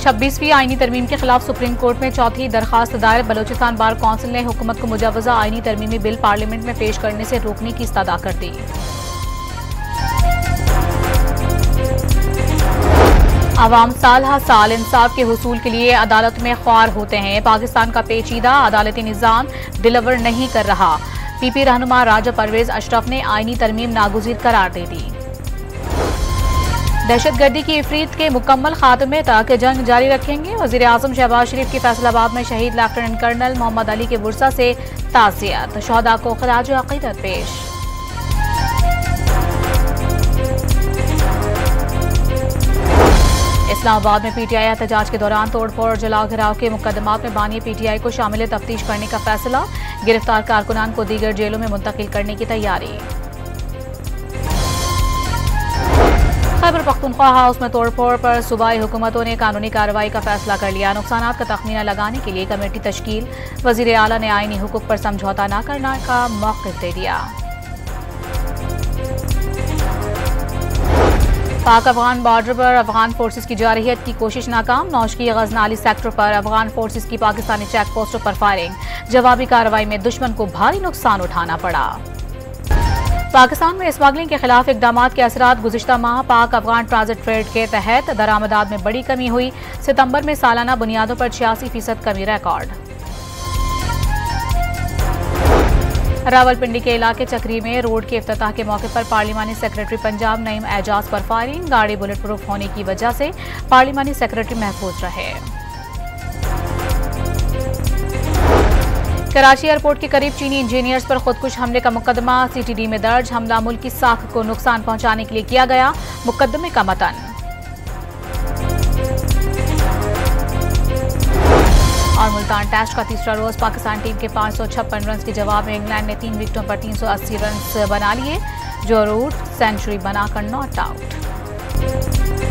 26वीं आईनी तरमीम के खिलाफ सुप्रीम कोर्ट में चौथी दरखास्त दायर। बलोचिस्तान बार कौंसिल ने हुकूमत को मुजवजा आईनी तरमीमी बिल पार्लियामेंट में पेश करने से रोकने की इस्तदा कर दी। अवाम साल हर साल इंसाफ के हुसूल के लिए अदालत में ख्वार होते हैं। पाकिस्तान का पेचीदा अदालती निज़ाम डिलीवर नहीं कर रहा। पीपी रहनुमा राजा परवेज अशरफ ने आईनी तरमीम नागुज़ीर करार दे दी। दहशतगर्दी की इफरीत के मुकम्मल खात्मे तक जंग जारी रखेंगे। वज़ीर आज़म शहबाज शरीफ की फैसलाबाद में शहीद लेफ्टिनेंट कर्नल मोहम्मद अली के बुरसा से ताज़ियत। शहदा को खराज अक़ीदत पेश। इस्लामाबाद में पीटीआई एहतजाज के दौरान तोड़फोड़ और जलाओ घिराव के मुकदमात में बानी पीटीआई को शामिल तफ्तीश करने का फैसला। गिरफ्तार कारकुनान को दीगर जेलों में मुंतकिल करने की तैयारी। खैबर पख्तूनख्वा हाउस में तोड़फोड़ पर सूबाई हुकूमतों ने कानूनी कार्रवाई का फैसला कर लिया। नुकसानात का तखमीना लगाने के लिए कमेटी तश्कील। वज़ीर आला ने आईनी हुकूक पर समझौता न करने का मौक़िफ़ दे दिया। पाक अफगान बॉर्डर पर अफगान फोर्सेस की जारहियत की कोशिश नाकाम। नौश की गजनाली सेक्टर पर अफगान फोर्सेस की पाकिस्तानी चेक पोस्टों पर फायरिंग। जवाबी कार्रवाई में दुश्मन को भारी नुकसान उठाना पड़ा। पाकिस्तान में स्मगलिंग के खिलाफ इकदामात के असरात। गुज़िश्ता माह पाक अफगान ट्रांजिट ट्रेड के तहत दरामदात में बड़ी कमी हुई। सितंबर में सालाना बुनियादों पर 86% कमी रिकॉर्ड। रावलपिंडी के इलाके चक्री में रोड के इफ्तिताह के मौके पर पार्लिमानी सेक्रेटरी पंजाब नईम एजाज पर फायरिंग। गाड़ी बुलेट प्रूफ होने की वजह से पार्लिमानी सेक्रेटरी महफूज रहे। कराची एयरपोर्ट के करीब चीनी इंजीनियर्स पर खुदकुश हमले का मुकदमा सीटीडी में दर्ज। हमला मुल्क की साख को नुकसान पहुंचाने के लिए किया गया। मुकदमे का मतन। और मुल्तान टेस्ट का तीसरा रोज पाकिस्तान टीम के 556 रन के जवाब में इंग्लैंड ने 3 विकेटों पर 380 रन बना लिए। जो रूट सेंचुरी बनाकर नॉट आउट।